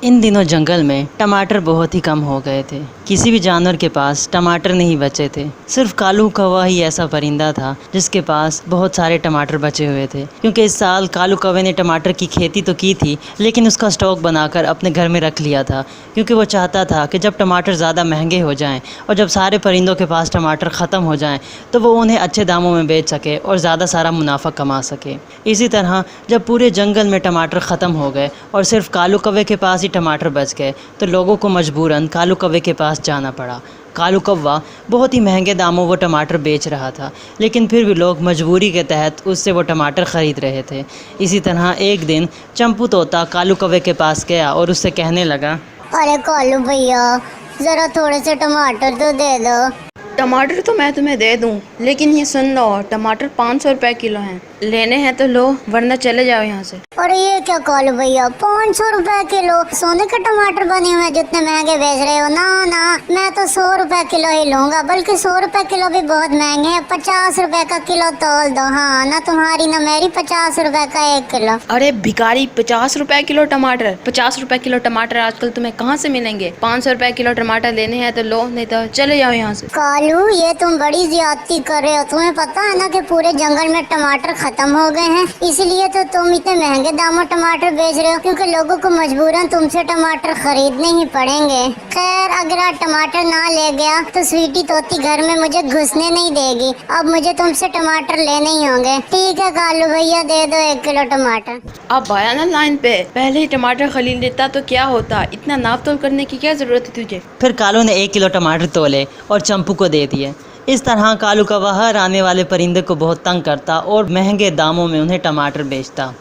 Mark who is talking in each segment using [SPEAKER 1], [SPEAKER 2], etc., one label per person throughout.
[SPEAKER 1] इन दिनों जंगल में टमाटर बहुत ही कम हो गए थे। किसी भी जानवर के पास टमाटर नहीं बचे थे। सिर्फ कालू कौवा ही ऐसा परिंदा था जिसके पास बहुत सारे टमाटर बचे हुए थे, क्योंकि इस साल कालू कौवे ने टमाटर की खेती तो की थी, लेकिन उसका स्टॉक बनाकर अपने घर में रख लिया था, क्योंकि वो चाहता था कि जब टमाटर ज़्यादा महंगे हो जाएं और जब सारे परिंदों के पास टमाटर ख़त्म हो जाएं तो वो उन्हें अच्छे दामों में बेच सके और ज़्यादा सारा मुनाफा कमा सके। इसी तरह जब पूरे जंगल में टमाटर ख़त्म हो गए और सिर्फ कालू कौवे के पास ही टमाटर बच गए तो लोगों को मजबूरन कालू कौवे के पास जाना पड़ा। कालू कौवा बहुत ही महंगे दामों वो टमाटर बेच रहा था, लेकिन फिर भी लोग मजबूरी के तहत उससे वो टमाटर ख़रीद रहे थे। इसी तरह एक दिन चंपू तोता कालू कौवे के पास गया और उससे कहने लगा,
[SPEAKER 2] अरे कालू भैया, जरा थोड़े से टमाटर तो दे दो।
[SPEAKER 3] टमाटर तो मैं तुम्हें दे दूं, लेकिन ये सुन लो, टमाटर 500 रुपए किलो हैं। लेने हैं तो लो, वरना चले जाओ यहाँ से।
[SPEAKER 2] अरे ये क्या कालू भैया, 500 रुपए किलो? सोने के टमाटर बने हुए जितने महंगे बेच रहे हो। ना ना, मैं तो 100 रुपए किलो ही लूंगा, बल्कि 100 रुपए किलो भी बहुत महंगे हैं। 50 रुपए का किलो तोल दो। हाँ, ना तुम्हारी ना मेरी, 50 रुपए का 1 किलो।
[SPEAKER 3] अरे भिखारी, 50 रुपए किलो टमाटर? 50 रुपए किलो टमाटर आजकल तुम्हें कहाँ से मिलेंगे? 500 रुपए किलो टमाटर लेने हैं तो लो, नहीं तो चले जाओ यहाँ से।
[SPEAKER 2] कालू, ये तुम बड़ी ज्यादती कर रहे हो। तुम्हें पता है ना कि पूरे जंगल में टमाटर खत्म हो गए हैं, इसलिए तो तुम इतने महंगे दामों टमाटर बेच रहे हो, क्योंकि लोगों को मजबूरन तुमसे टमाटर खरीदने ही पड़ेंगे। खैर, अगर आज टमाटर ना ले गया तो स्वीटी तोती घर में मुझे घुसने नहीं देगी। अब मुझे तुमसे टमाटर लेने ही होंगे। ठीक है कालू भैया, दे दो 1 किलो टमाटर।
[SPEAKER 3] अब आया ना लाइन पे, पहले ही टमाटर खरीद लेता तो क्या होता? इतना नाप तोल करने की क्या जरूरत है तुझे?
[SPEAKER 1] फिर कालू ने 1 किलो टमाटर तोले और चंपू को दे दिए। इस तरह कालू कौवा हर आने वाले परिंदे को बहुत तंग करता और महंगे दामों में उन्हें टमाटर बेचता।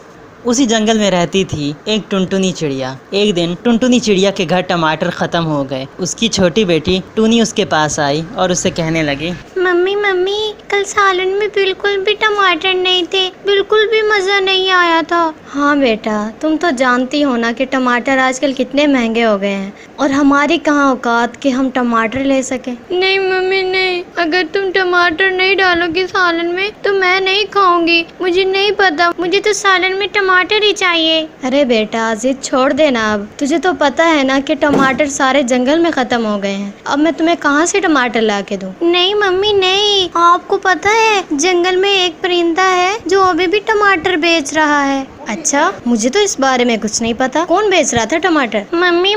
[SPEAKER 1] उसी जंगल में रहती थी एक टुनटुनी चिड़िया। एक दिन टुनटुनी चिड़िया के घर टमाटर ख़त्म हो गए। उसकी छोटी बेटी टूनी उसके पास आई और उससे कहने लगी,
[SPEAKER 4] मम्मी मम्मी, कल सालन में बिल्कुल भी टमाटर नहीं थे, बिल्कुल भी मज़ा नहीं आया था। हाँ बेटा, तुम तो जानती हो ना कि टमाटर आजकल कितने महंगे हो गए हैं, और हमारी कहाँ औकात कि हम टमाटर ले सके। नहीं मम्मी नहीं, अगर तुम टमाटर नहीं डालोगी सालन में तो मैं नहीं खाऊंगी। मुझे नहीं पता, मुझे तो सालन में टमाटर ही चाहिए। अरे बेटा, जिद छोड़ देना। अब तुझे तो पता है ना कि टमाटर सारे जंगल में खत्म हो गए हैं। अब मैं तुम्हें कहाँ से टमाटर ला के दूँ? नहीं मम्मी नहीं, आपको पता है जंगल में एक परिंदा है जो अभी भी टमाटर बेच रहा है। अच्छा, मुझे तो इस बारे में कुछ नहीं पता। कौन बेच रहा था टमाटर? मम्मी,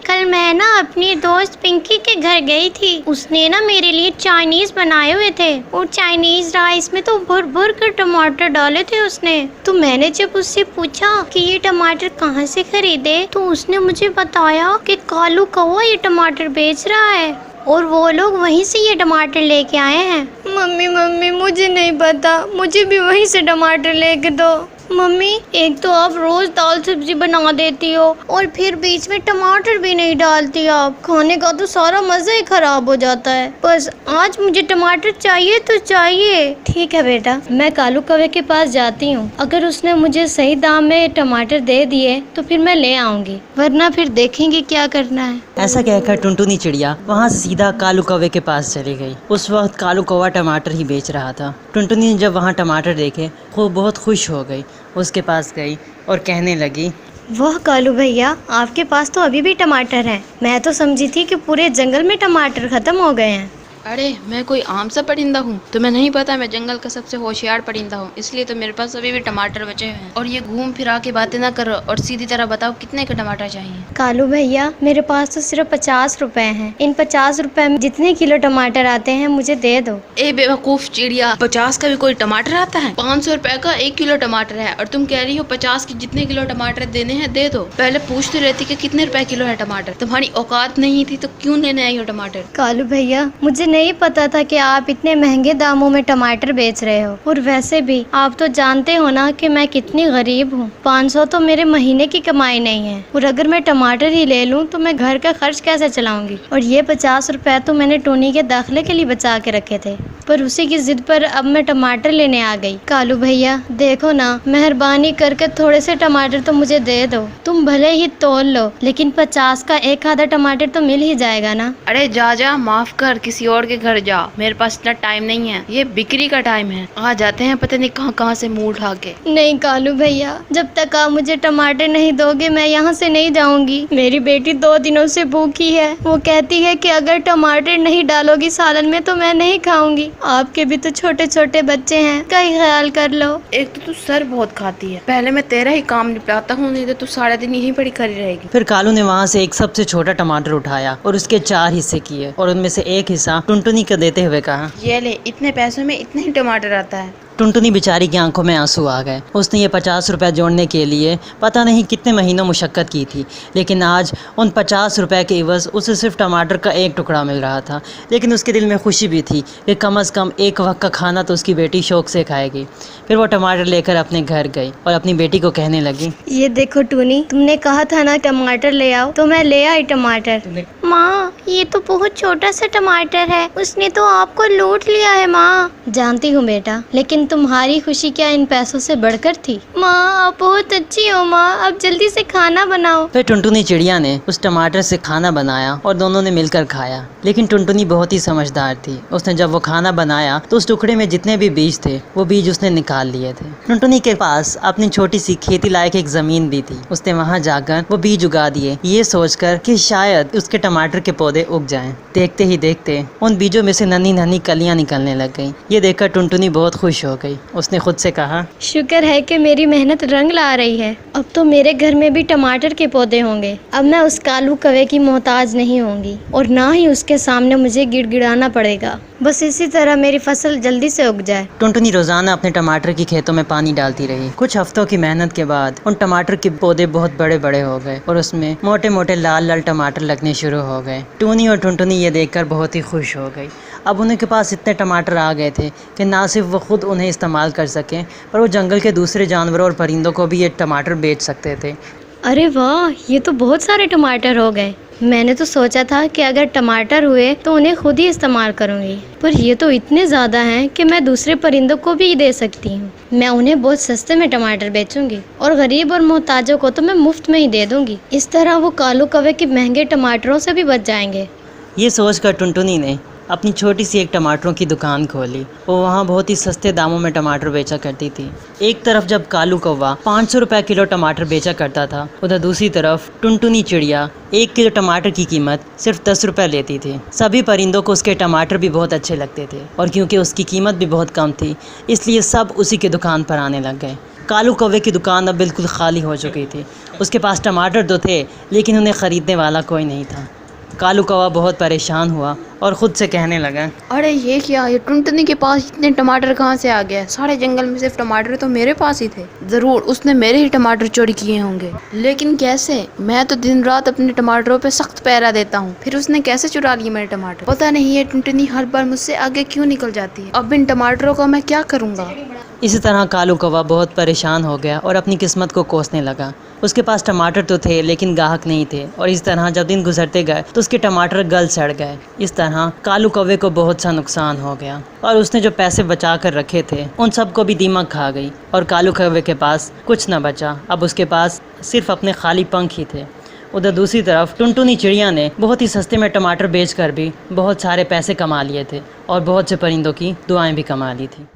[SPEAKER 4] कल मैं ना अपनी दोस्त पिंकी के घर गई थी। उसने ना मेरे लिए चाइनीज बनाए हुए थे, और चाइनीज राइस में तो भर भर कर टमाटर डाले थे उसने। तो मैंने जब उससे पूछा कि ये टमाटर कहाँ से खरीदे, तो उसने मुझे बताया कि कालू कौवा ये टमाटर बेच रहा है और वो लोग वहीं से ये टमाटर लेके आए हैं। मम्मी मुझे नहीं पता, मुझे भी वहीं से टमाटर लेके दो। मम्मी, एक तो आप रोज दाल सब्जी बना देती हो और फिर बीच में टमाटर भी नहीं डालती आप। खाने का तो सारा मज़ा ही खराब हो जाता है। बस आज मुझे टमाटर चाहिए तो चाहिए। ठीक है बेटा, मैं कालू कौवे के पास जाती हूँ। अगर उसने मुझे सही दाम में टमाटर दे दिए तो फिर मैं ले आऊँगी, वरना फिर देखेंगे क्या करना है।
[SPEAKER 1] ऐसा कहकर टुनटुनी चिड़िया वहाँ से सीधा कालू कौवे के पास चली गई। उस वक्त कालू कौवा टमाटर ही बेच रहा था। टुनटुनी ने जब वहाँ टमाटर देखे वो बहुत खुश हो गई। उसके पास गई और कहने लगी,
[SPEAKER 4] वाह कालू भैया, आपके पास तो अभी भी टमाटर हैं। मैं तो समझी थी कि पूरे जंगल में टमाटर खत्म हो गए हैं।
[SPEAKER 3] अरे मैं कोई आम सा परिंदा हूँ? तुम्हें नहीं पता मैं जंगल का सबसे होशियार परिंदा हूँ, इसलिए तो मेरे पास अभी भी टमाटर बचे हुए हैं। और ये घूम फिरा के बातें ना करो और सीधी तरह बताओ कितने के टमाटर चाहिए।
[SPEAKER 4] कालू भैया, मेरे पास तो सिर्फ 50 रुपए हैं। इन 50 रुपए में जितने किलो टमाटर आते हैं मुझे दे दो।
[SPEAKER 3] ए बेवकूफ चिड़िया, 50 का भी कोई टमाटर आता है? 500 रुपए का 1 किलो टमाटर है और तुम कह रही हो 50 के जितने किलो टमाटर देने हैं दे दो। पहले पूछती रहती कि कितने रुपए किलो है टमाटर। तुम्हारी औकात नहीं थी तो क्यों लेने आई हो टमाटर?
[SPEAKER 4] कालू भैया, मुझे नहीं पता था कि आप इतने महंगे दामों में टमाटर बेच रहे हो, और वैसे भी आप तो जानते हो ना कि मैं कितनी गरीब हूँ। 500 तो मेरे महीने की कमाई नहीं है, और अगर मैं टमाटर ही ले लूँ तो मैं घर का खर्च कैसे चलाऊंगी? और ये 50 रुपए तो मैंने टोनी के दाखिले के लिए बचा के रखे थे। पर उसी की जिद पर अब मैं टमाटर लेने आ गई। कालू भैया देखो ना, मेहरबानी करके थोड़े से टमाटर तो मुझे दे दो। तुम भले ही तोल लो, लेकिन 50 का एक आधा टमाटर तो मिल ही जाएगा ना।
[SPEAKER 3] अरे जा माफ कर, किसी और के घर जा, मेरे पास इतना टाइम नहीं है, ये बिक्री का टाइम है। आ जाते हैं पता नहीं कहाँ से मुंह उठा के।
[SPEAKER 4] नहीं कालू भैया, जब तक आप मुझे टमाटर नहीं दोगे मैं यहाँ से नहीं जाऊंगी। मेरी बेटी 2 दिनों से भूखी है, वो कहती है कि अगर टमाटर नहीं डालोगी सालन में तो मैं नहीं खाऊंगी। आपके भी तो छोटे छोटे बच्चे हैं, का ही ख्याल कर लो।
[SPEAKER 3] एक तो तू सर बहुत खाती है, पहले मैं तेरा ही काम निपटाता हूँ, नहीं तो तू सारा दिन यहीं पड़ी खड़ी रहेगी।
[SPEAKER 1] फिर कालू ने वहाँ से एक सबसे छोटा टमाटर उठाया और उसके 4 हिस्से किए और उनमें से एक हिस्सा टुनटुनी को देते हुए कहा,
[SPEAKER 3] ये ले, इतने पैसों में इतने ही टमाटर आता है।
[SPEAKER 1] टुनटुनी बेचारी की आंखों में आंसू आ गए। उसने ये 50 रुपए जोड़ने के लिए पता नहीं कितने महीनों मुशक्कत की थी, लेकिन आज उन 50 रुपए के इवज़ उसे सिर्फ टमाटर का एक टुकड़ा मिल रहा था। लेकिन उसके दिल में खुशी भी थी कि कम से कम एक वक्त का खाना तो उसकी बेटी शौक से खाएगी। फिर वो टमाटर लेकर अपने घर गई और अपनी बेटी को कहने लगी,
[SPEAKER 4] ये देखो टूनी, तुमने कहा था ना टमाटर ले आओ, तो मैं ले आई टमाटर। माँ ये तो बहुत छोटा सा टमाटर है, उसने तो आपको लूट लिया है। माँ जानती हूँ बेटा, लेकिन तुम्हारी खुशी क्या इन पैसों से बढ़कर थी। माँ आप बहुत अच्छी हो माँ, अब जल्दी से खाना बनाओ।
[SPEAKER 1] फिर टुनटुनी चिड़िया ने उस टमाटर से खाना बनाया और दोनों ने मिलकर खाया। लेकिन टुनटुनी बहुत ही समझदार थी। उसने जब वो खाना बनाया तो उस टुकड़े में जितने भी बीज थे वो बीज उसने निकाल लिए थे। टुनटुनी के पास अपनी छोटी सी खेती लायक एक जमीन भी थी। उसने वहाँ जाकर वो बीज उगा दिए, ये सोचकर कि शायद उसके टमाटर के पौधे उग जाएं। देखते ही देखते उन बीजों में से नन्ही नन्ही कलियां निकलने लग गईं। ये देखकर टुनटुनी बहुत खुश हो गई। उसने खुद से कहा,
[SPEAKER 4] शुक्र है कि मेरी मेहनत रंग ला रही है, अब तो मेरे घर में भी टमाटर के पौधे होंगे। अब मैं उस कालू कौवे की मोहताज नहीं होंगी और ना ही उसके सामने मुझे गिड़गिड़ाना पड़ेगा। बस इसी तरह मेरी फसल जल्दी से उग जाए।
[SPEAKER 1] टुनटुनी रोजाना अपने टमाटर की खेतों में पानी डालती रही। कुछ हफ्तों की मेहनत के बाद उन टमाटर के पौधे बहुत बड़े बड़े हो गए और उसमें मोटे मोटे लाल लाल टमाटर लगने शुरू हो गए। टूनी और टुनटुनी ये देखकर बहुत ही खुश हो गई। अब उनके पास इतने टमाटर आ गए थे कि ना सिर्फ वो खुद उन्हें इस्तेमाल कर सकें, पर वो जंगल के दूसरे जानवरों और परिंदों को भी ये टमाटर बेच सकते थे।
[SPEAKER 4] अरे वाह, ये तो बहुत सारे टमाटर हो गए। मैंने तो सोचा था कि अगर टमाटर हुए तो उन्हें खुद ही इस्तेमाल करूंगी, पर ये तो इतने ज़्यादा हैं कि मैं दूसरे परिंदों को भी दे सकती हूँ। मैं उन्हें बहुत सस्ते में टमाटर बेचूंगी और गरीब और मोहताजों को तो मैं मुफ्त में ही दे दूंगी। इस तरह वो कालू कौवे के महंगे टमाटरों से भी बच जाएंगे।
[SPEAKER 1] ये सोचकर टुनटुनी ने अपनी छोटी सी एक टमाटरों की दुकान खोली। वो वहाँ बहुत ही सस्ते दामों में टमाटर बेचा करती थी। एक तरफ जब कालू कौवा 500 रुपये किलो टमाटर बेचा करता था, उधर दूसरी तरफ टुनटुनी चिड़िया 1 किलो टमाटर की कीमत सिर्फ 10 रुपये लेती थी। सभी परिंदों को उसके टमाटर भी बहुत अच्छे लगते थे और क्योंकि उसकी कीमत भी बहुत कम थी, इसलिए सब उसी की दुकान पर आने लग गए। कालू कौवे की दुकान अब बिल्कुल खाली हो चुकी थी। उसके पास टमाटर तो थे, लेकिन उन्हें ख़रीदने वाला कोई नहीं था। कालू कौवा बहुत परेशान हुआ और ख़ुद से कहने लगा,
[SPEAKER 3] अरे ये क्या, ये टुनटुनी के पास इतने टमाटर कहाँ से आ गया? सारे जंगल में सिर्फ टमाटर तो मेरे पास ही थे। ज़रूर उसने मेरे ही टमाटर चोरी किए होंगे, लेकिन कैसे? मैं तो दिन रात अपने टमाटरों पे सख्त पहरा देता हूँ, फिर उसने कैसे चुरा लिए मेरे टमाटर? पता नहीं ये टुनटुनी हर बार मुझसे आगे क्यों निकल जाती है। अब इन टमाटरों का मैं क्या करूँगा?
[SPEAKER 1] इसी तरह कालू कौवा बहुत परेशान हो गया और अपनी किस्मत को कोसने लगा। उसके पास टमाटर तो थे, लेकिन ग्राहक नहीं थे और इस तरह जब दिन गुजरते गए तो उसके टमाटर गल सड़ गए। इस तरह कालू कौवे को बहुत सा नुकसान हो गया और उसने जो पैसे बचा कर रखे थे उन सबको भी दीमक खा गई और कालू कौवे के पास कुछ न बचा। अब उसके पास सिर्फ अपने खाली पंख ही थे। उधर दूसरी तरफ टुनटुनी चिड़िया ने बहुत ही सस्ते में टमाटर बेचकर भी बहुत सारे पैसे कमा लिए थे और बहुत से परिंदों की दुआएं भी कमा ली थी।